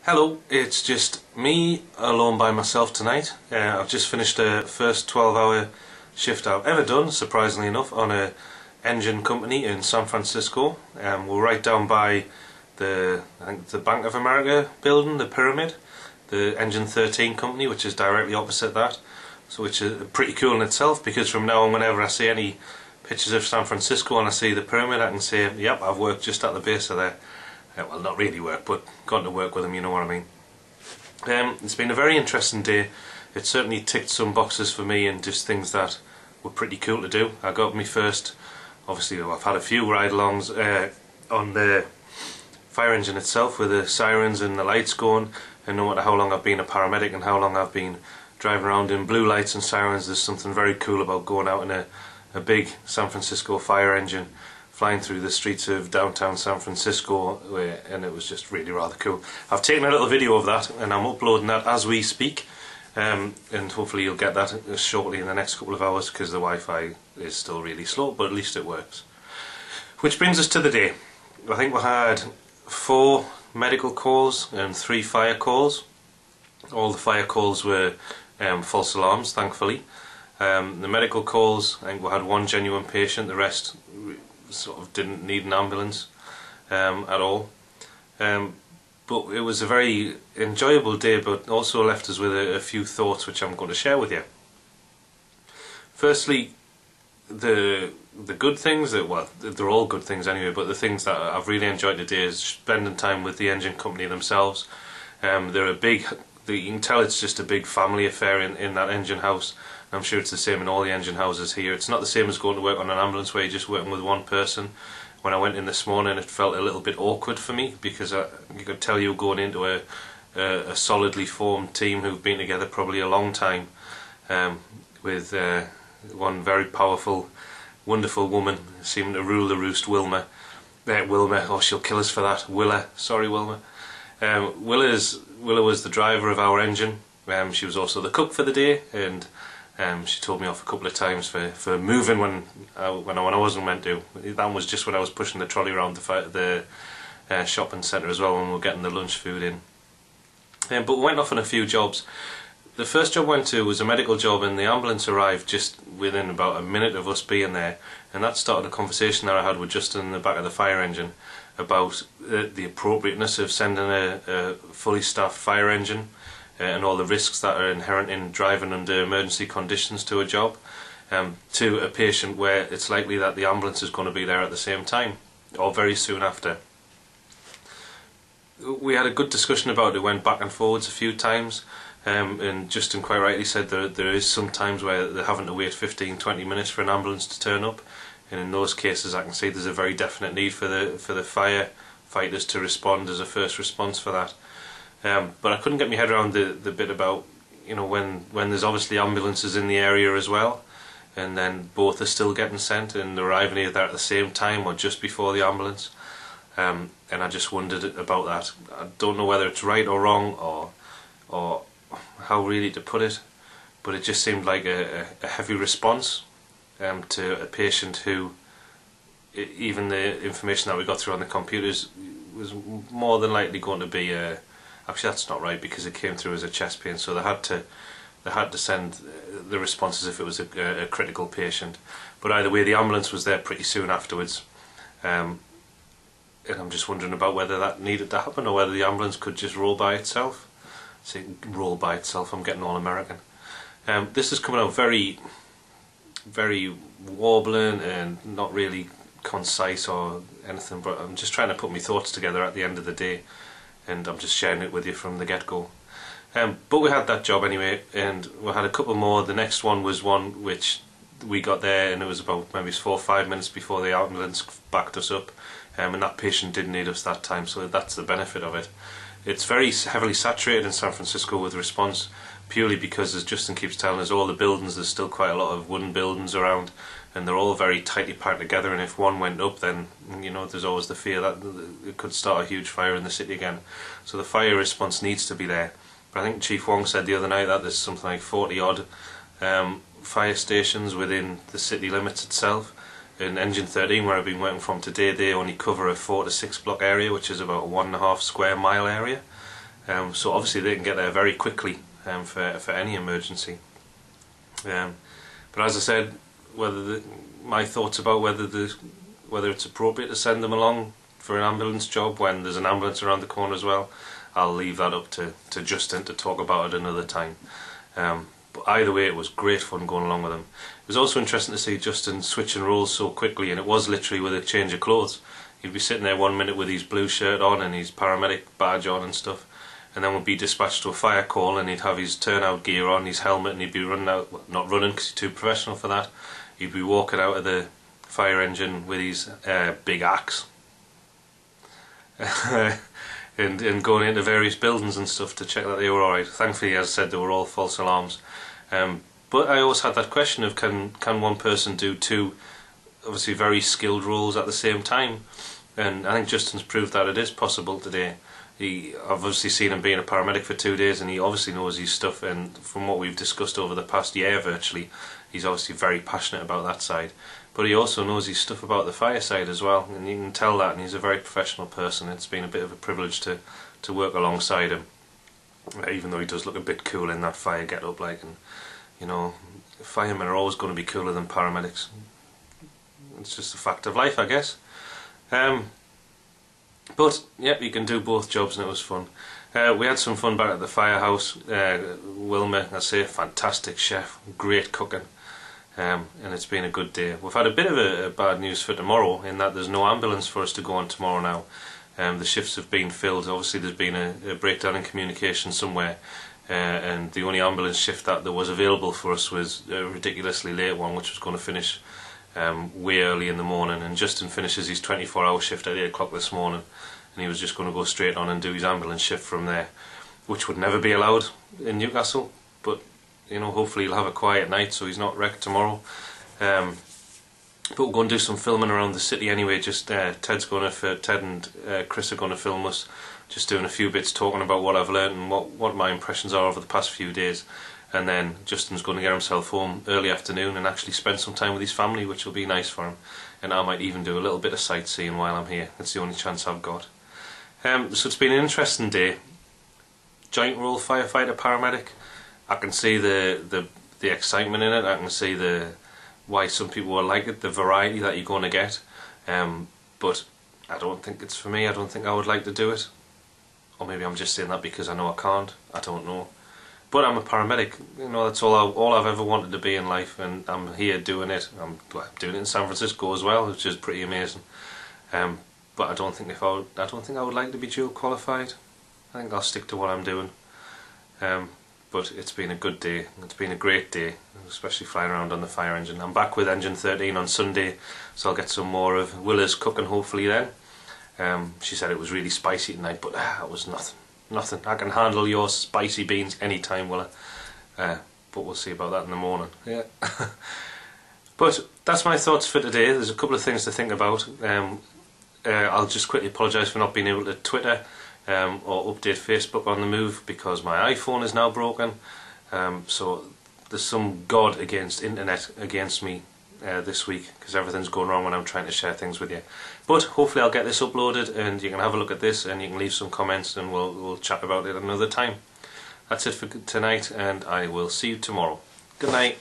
Hello, it's just me alone by myself tonight. I've just finished the first 12-hour shift I've ever done, surprisingly enough, on a engine company in San Francisco. We're right down by I think the Bank of America building, the Pyramid, the Engine 13 company, which is directly opposite that. So which is pretty cool in itself, because from now on, whenever I see any pictures of San Francisco and I see the Pyramid, I can say, yep, I've worked just at the base of there. Well, not really work, but gone to work with them, you know what I mean. It's been a very interesting day. It certainly ticked some boxes for me and just things that were pretty cool to do. I got me first, obviously I've had a few ride-alongs on the fire engine itself with the sirens and the lights going, and no matter how long I've been a paramedic and how long I've been driving around in blue lights and sirens, there's something very cool about going out in a big San Francisco fire engine flying through the streets of downtown San Francisco, and it was just really rather cool. I've taken a little video of that and I'm uploading that as we speak, and hopefully you'll get that shortly in the next couple of hours, because the Wi-Fi is still really slow, but at least it works. Which brings us to the day. I think we had 4 medical calls and 3 fire calls. All the fire calls were false alarms, thankfully. The medical calls, I think we had 1 genuine patient, the rest sort of didn't need an ambulance at all. But it was a very enjoyable day, but also left us with a few thoughts which I'm going to share with you. Firstly, the good things, well, they're all good things anyway, but the things that I've really enjoyed today is spending time with the engine company themselves. They're a big, you can tell it's just a big family affair in that engine house. I'm sure it's the same in all the engine houses here. It's not the same as going to work on an ambulance where you're just working with one person. When I went in this morning, it felt a little bit awkward for me, because you could tell you were going into a solidly formed team who've been together probably a long time, with one very powerful, wonderful woman seeming to rule the roost, Wilma. Oh, she'll kill us for that. Willa, sorry Wilma. Willa was the driver of our engine. She was also the cook for the day, and she told me off a couple of times for moving when I wasn't meant to. That was just when I was pushing the trolley around the shopping centre as well, when we were getting the lunch food in. But we went off on a few jobs. The first job I went to was a medical job, and the ambulance arrived just within about a minute of us being there, and that started a conversation that I had with Justin in the back of the fire engine about the appropriateness of sending a fully staffed fire engine and all the risks that are inherent in driving under emergency conditions to a job, to a patient where it's likely that the ambulance is going to be there at the same time or very soon after. We had a good discussion about it, went back and forwards a few times, and Justin quite rightly said there is some times where they're having to wait 15-20 minutes for an ambulance to turn up, and in those cases I can see there's a very definite need for the firefighters to respond as a first response for that. But I couldn't get my head around the bit about, you know, when there's obviously ambulances in the area as well, and then both are still getting sent and arriving either at the same time or just before the ambulance. And I just wondered about that. I don't know whether it's right or wrong, or how really to put it, but it just seemed like a heavy response to a patient who, even the information that we got through on the computers, was more than likely going to be actually that's not right, because it came through as a chest pain, so they had to send the response as if it was a critical patient. But either way, the ambulance was there pretty soon afterwards, and I'm just wondering about whether that needed to happen, or whether the ambulance could just roll by itself. See, roll by itself, I'm getting all American. This is coming out very, very warbling and not really concise or anything, but I'm just trying to put my thoughts together at the end of the day, and I'm just sharing it with you from the get-go. But we had that job anyway, and we had a couple more. The next one was one which we got there, and it was about maybe 4 or 5 minutes before the ambulance backed us up, and that patient didn't need us that time, so that's the benefit of it. It's very heavily saturated in San Francisco with response, purely because, as Justin keeps telling us, all the buildings, there's still quite a lot of wooden buildings around, and they're all very tightly packed together, and if one went up, then, you know, there's always the fear that it could start a huge fire in the city again. So the fire response needs to be there. But I think Chief Wong said the other night that there's something like 40 odd fire stations within the city limits itself. In Engine 13, where I've been working from today, they only cover a 4 to 6 block area, which is about a 1.5 square mile area. so obviously they can get there very quickly for any emergency. But as I said, my thoughts about whether it's appropriate to send them along for an ambulance job when there's an ambulance around the corner as well, I'll leave that up to Justin to talk about it another time. But either way, it was great fun going along with him. It was also interesting to see Justin switching roles so quickly, and it was literally with a change of clothes. He'd be sitting there 1 minute with his blue shirt on and his paramedic badge on and stuff, and then would be dispatched to a fire call, and he'd have his turnout gear on, his helmet, and he'd be running out, well, not running because he's too professional for that, he'd be walking out of the fire engine with his big axe and going into various buildings and stuff to check that they were alright. Thankfully, as I said, they were all false alarms. But I always had that question of can one person do two obviously very skilled roles at the same time, and I think Justin's proved that it is possible today. I've obviously seen him being a paramedic for 2 days, and he obviously knows his stuff, and from what we've discussed over the past year virtually, he's obviously very passionate about that side. But he also knows his stuff about the fire side as well, and you can tell that, and he's a very professional person. It's been a bit of a privilege to work alongside him, even though he does look a bit cool in that fire get-up, like, and you know, firemen are always going to be cooler than paramedics. It's just a fact of life, I guess. But yep, you can do both jobs, and it was fun. We had some fun back at the firehouse. Wilma, I say, fantastic chef, great cooking. And it's been a good day. We've had a bit of a bad news for tomorrow, in that there's no ambulance for us to go on tomorrow now. The shifts have been filled. Obviously there's been a breakdown in communication somewhere, and the only ambulance shift that there was available for us was a ridiculously late one, which was going to finish way early in the morning. And Justin finishes his 24-hour shift at 8 o'clock this morning, and he was just going to go straight on and do his ambulance shift from there, which would never be allowed in Newcastle. But you know, hopefully he'll have a quiet night so he's not wrecked tomorrow. But we're going to do some filming around the city anyway. Just Ted and Chris are going to film us, just doing a few bits, talking about what I've learned and what my impressions are over the past few days. And then Justin's going to get himself home early afternoon and actually spend some time with his family, which will be nice for him. And I might even do a little bit of sightseeing while I'm here. It's the only chance I've got. So it's been an interesting day. Joint role firefighter paramedic. I can see the excitement in it. I can see why some people will like it, the variety that you're going to get. But I don't think it's for me. I don't think I would like to do it. Or maybe I'm just saying that because I know I can't. I don't know. But I'm a paramedic. You know, that's all I've ever wanted to be in life, and I'm here doing it. I'm doing it in San Francisco as well, which is pretty amazing. But I don't think I would like to be dual qualified. I think I'll stick to what I'm doing. But it's been a good day. It's been a great day, especially flying around on the fire engine. I'm back with engine 13 on Sunday, so I'll get some more of Willa's cooking hopefully then. She said it was really spicy tonight, but it was nothing. I can handle your spicy beans anytime, Willa. But we'll see about that in the morning. Yeah. But that's my thoughts for today. There's a couple of things to think about. I'll just quickly apologise for not being able to Twitter or update Facebook on the move because my iPhone is now broken. So there's some God against internet against me this week because everything's going wrong when I'm trying to share things with you. But hopefully I'll get this uploaded and you can have a look at this and you can leave some comments and we'll chat about it another time. That's it for tonight, and I will see you tomorrow. Good night.